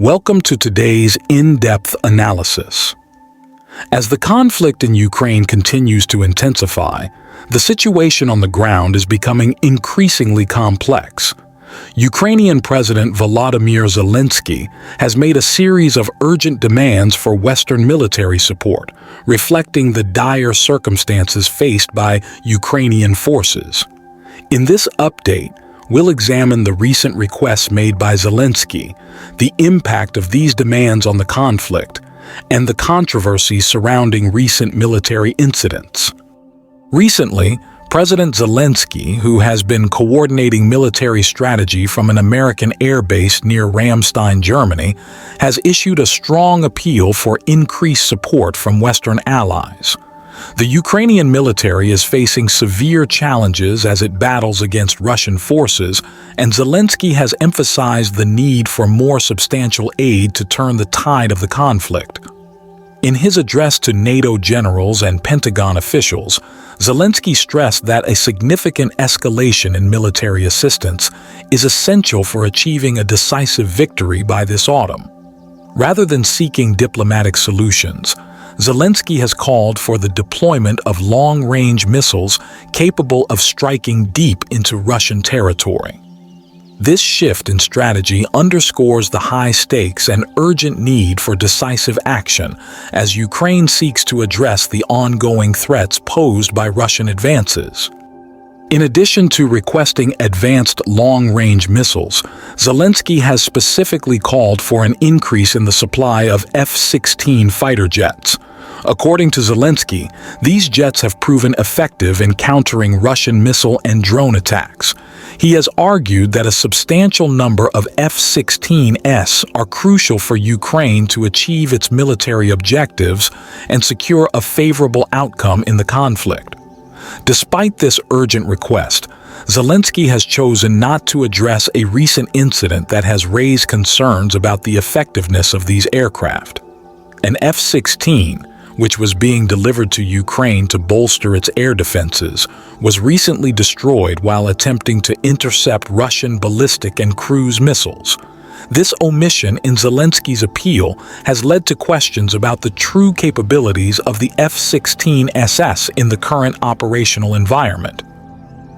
Welcome to today's in-depth analysis. As the conflict in Ukraine continues to intensify, the situation on the ground is becoming increasingly complex. Ukrainian President Volodymyr Zelensky has made a series of urgent demands for Western military support, reflecting the dire circumstances faced by Ukrainian forces. In this update, we'll examine the recent requests made by Zelensky, the impact of these demands on the conflict, and the controversies surrounding recent military incidents. Recently, President Zelensky, who has been coordinating military strategy from an American air base near Ramstein, Germany, has issued a strong appeal for increased support from Western allies. The Ukrainian military is facing severe challenges as it battles against Russian forces, and Zelensky has emphasized the need for more substantial aid to turn the tide of the conflict. In his address to NATO generals and Pentagon officials, Zelensky stressed that a significant escalation in military assistance is essential for achieving a decisive victory by this autumn. Rather than seeking diplomatic solutions, Zelensky has called for the deployment of long-range missiles capable of striking deep into Russian territory. This shift in strategy underscores the high stakes and urgent need for decisive action as Ukraine seeks to address the ongoing threats posed by Russian advances. In addition to requesting advanced long-range missiles, Zelensky has specifically called for an increase in the supply of F-16 fighter jets. According to Zelensky, these jets have proven effective in countering Russian missile and drone attacks. He has argued that a substantial number of F-16s are crucial for Ukraine to achieve its military objectives and secure a favorable outcome in the conflict. Despite this urgent request, Zelensky has chosen not to address a recent incident that has raised concerns about the effectiveness of these aircraft. An F-16, which was being delivered to Ukraine to bolster its air defenses, was recently destroyed while attempting to intercept Russian ballistic and cruise missiles. This omission in Zelensky's appeal has led to questions about the true capabilities of the F-16SS in the current operational environment.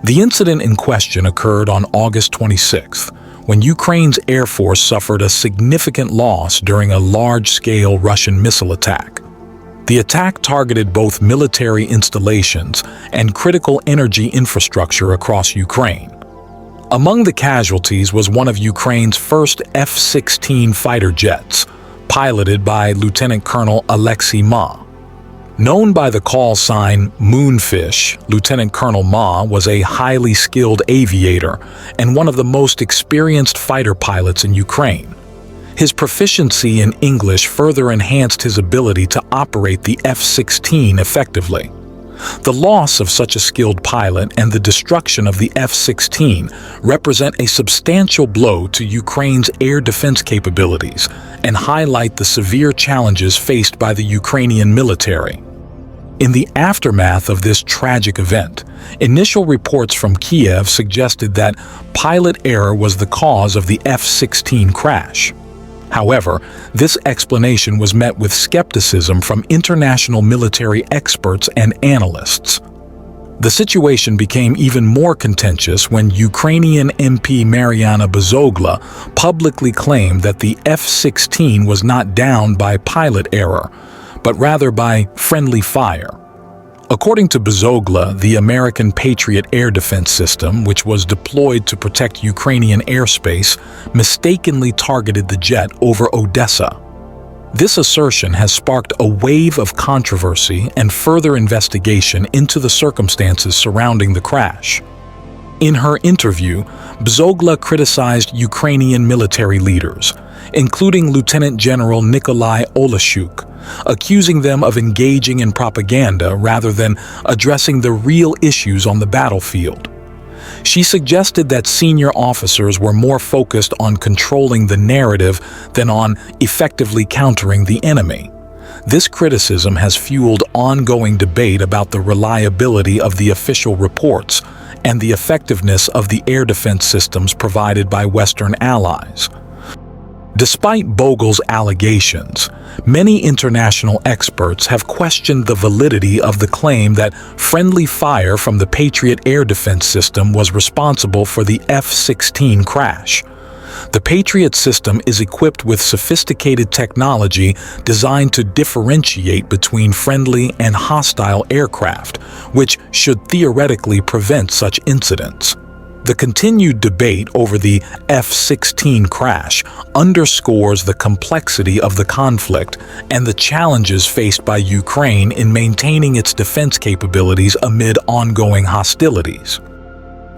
The incident in question occurred on August 26th, when Ukraine's Air Force suffered a significant loss during a large-scale Russian missile attack. The attack targeted both military installations and critical energy infrastructure across Ukraine. Among the casualties was one of Ukraine's first F-16 fighter jets, piloted by Lieutenant Colonel Alexei Ma. Known by the call sign Moonfish, Lieutenant Colonel Ma was a highly skilled aviator and one of the most experienced fighter pilots in Ukraine. His proficiency in English further enhanced his ability to operate the F-16 effectively. The loss of such a skilled pilot and the destruction of the F-16 represent a substantial blow to Ukraine's air defense capabilities and highlight the severe challenges faced by the Ukrainian military. In the aftermath of this tragic event, initial reports from Kiev suggested that pilot error was the cause of the F-16 crash. However, this explanation was met with skepticism from international military experts and analysts. The situation became even more contentious when Ukrainian MP Mariana Bezogla publicly claimed that the F-16 was not downed by pilot error, but rather by friendly fire. According to Bezogla, the American Patriot air defense system, which was deployed to protect Ukrainian airspace, mistakenly targeted the jet over Odessa. This assertion has sparked a wave of controversy and further investigation into the circumstances surrounding the crash. In her interview, Bezogla criticized Ukrainian military leaders, including Lieutenant General Nikolai Oleshchuk, accusing them of engaging in propaganda rather than addressing the real issues on the battlefield. She suggested that senior officers were more focused on controlling the narrative than on effectively countering the enemy. This criticism has fueled ongoing debate about the reliability of the official reports and the effectiveness of the air defense systems provided by Western allies. Despite Bogle's allegations, many international experts have questioned the validity of the claim that friendly fire from the Patriot air defense system was responsible for the F-16 crash. The Patriot system is equipped with sophisticated technology designed to differentiate between friendly and hostile aircraft, which should theoretically prevent such incidents. The continued debate over the F-16 crash underscores the complexity of the conflict and the challenges faced by Ukraine in maintaining its defense capabilities amid ongoing hostilities.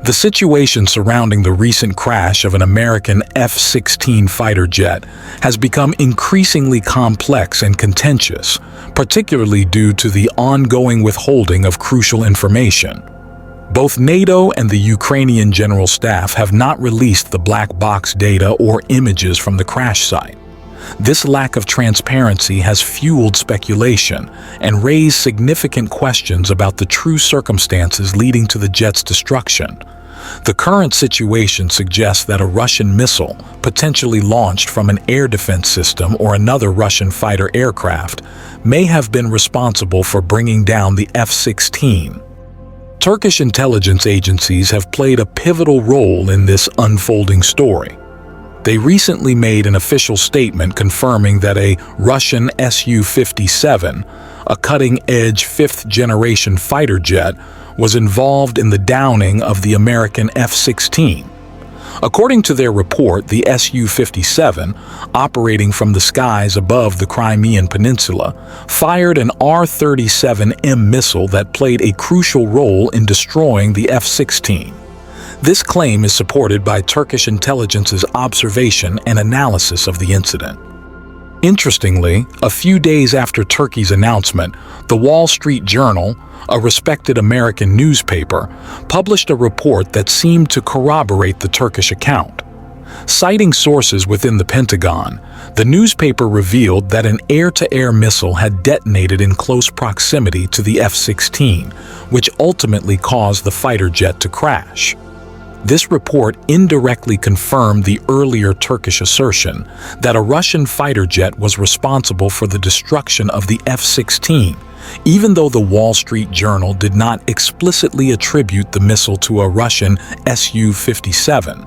The situation surrounding the recent crash of an American F-16 fighter jet has become increasingly complex and contentious, particularly due to the ongoing withholding of crucial information. Both NATO and the Ukrainian General Staff have not released the black box data or images from the crash site. This lack of transparency has fueled speculation and raised significant questions about the true circumstances leading to the jet's destruction. The current situation suggests that a Russian missile, potentially launched from an air defense system or another Russian fighter aircraft, may have been responsible for bringing down the F-16. Turkish intelligence agencies have played a pivotal role in this unfolding story. They recently made an official statement confirming that a Russian Su-57, a cutting-edge fifth-generation fighter jet, was involved in the downing of the American F-16. According to their report, the Su-57, operating from the skies above the Crimean Peninsula, fired an R-37M missile that played a crucial role in destroying the F-16. This claim is supported by Turkish intelligence's observation and analysis of the incident. Interestingly, a few days after Turkey's announcement, the Wall Street Journal, a respected American newspaper, published a report that seemed to corroborate the Turkish account. Citing sources within the Pentagon, the newspaper revealed that an air-to-air missile had detonated in close proximity to the F-16, which ultimately caused the fighter jet to crash. This report indirectly confirmed the earlier Turkish assertion that a Russian fighter jet was responsible for the destruction of the F-16, even though the Wall Street Journal did not explicitly attribute the missile to a Russian Su-57.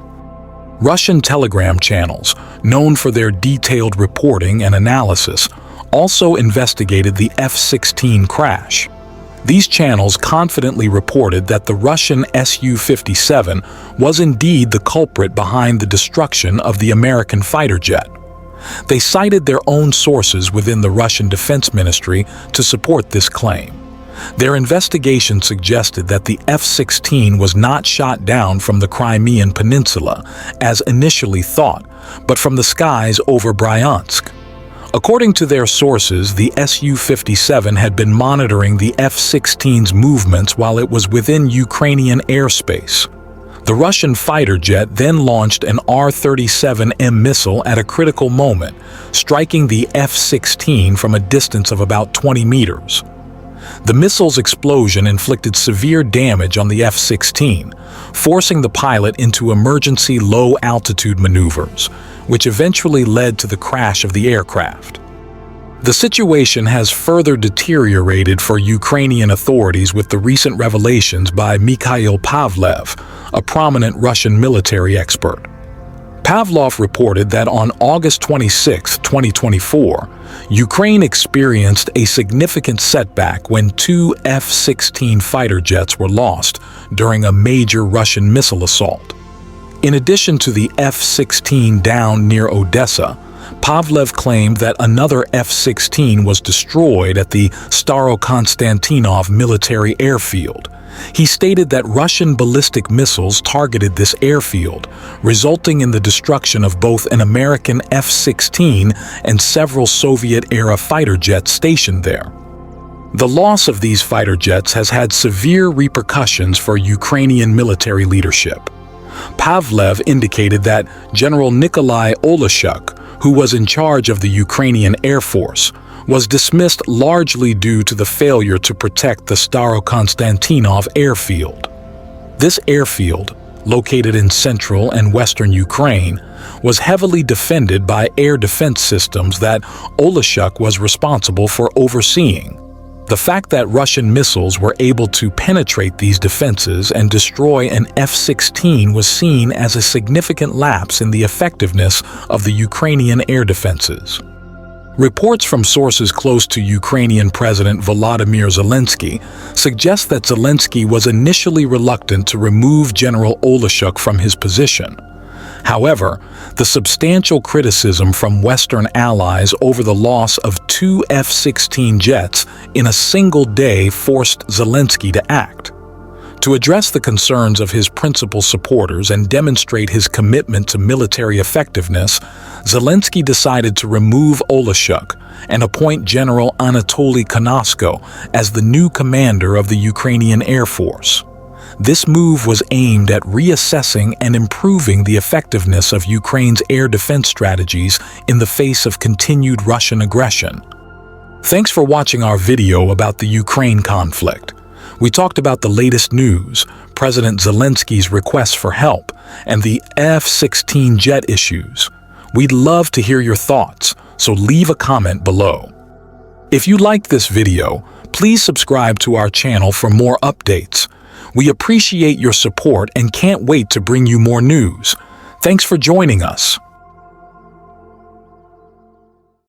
Russian telegram channels, known for their detailed reporting and analysis, also investigated the F-16 crash. These channels confidently reported that the Russian Su-57 was indeed the culprit behind the destruction of the American fighter jet. They cited their own sources within the Russian Defense Ministry to support this claim. Their investigation suggested that the F-16 was not shot down from the Crimean Peninsula, as initially thought, but from the skies over Bryansk. According to their sources, the Su-57 had been monitoring the F-16's movements while it was within Ukrainian airspace. The Russian fighter jet then launched an R-37M missile at a critical moment, striking the F-16 from a distance of about 20 meters. The missile's explosion inflicted severe damage on the F-16, forcing the pilot into emergency low-altitude maneuvers, which eventually led to the crash of the aircraft. The situation has further deteriorated for Ukrainian authorities with the recent revelations by Mikhail Pavlev, a prominent Russian military expert. Pavlov reported that on August 26, 2024, Ukraine experienced a significant setback when 2 F-16 fighter jets were lost during a major Russian missile assault. In addition to the F-16 down near Odessa, Pavlev claimed that another F-16 was destroyed at the Starokonstantinov military airfield. He stated that Russian ballistic missiles targeted this airfield, resulting in the destruction of both an American F-16 and several Soviet-era fighter jets stationed there. The loss of these fighter jets has had severe repercussions for Ukrainian military leadership. Pavlev indicated that General Nikolai Oleshuk, who was in charge of the Ukrainian Air Force, was dismissed largely due to the failure to protect the Starokonstantinov airfield. This airfield, located in central and western Ukraine, was heavily defended by air defense systems that Oleshuk was responsible for overseeing. The fact that Russian missiles were able to penetrate these defenses and destroy an F-16 was seen as a significant lapse in the effectiveness of the Ukrainian air defenses. Reports from sources close to Ukrainian President Volodymyr Zelensky suggest that Zelensky was initially reluctant to remove General Oleshuk from his position. However, the substantial criticism from Western allies over the loss of 2 F-16 jets in a single day forced Zelensky to act. To address the concerns of his principal supporters and demonstrate his commitment to military effectiveness, Zelensky decided to remove Oleshuk and appoint General Anatoly Konosko as the new commander of the Ukrainian Air Force. This move was aimed at reassessing and improving the effectiveness of Ukraine's air defense strategies in the face of continued Russian aggression. Thanks for watching our video about the Ukraine conflict. We talked about the latest news, President Zelensky's requests for help, and the F-16 jet issues. We'd love to hear your thoughts, so leave a comment below. If you liked this video, please subscribe to our channel for more updates. We appreciate your support and can't wait to bring you more news. Thanks for joining us.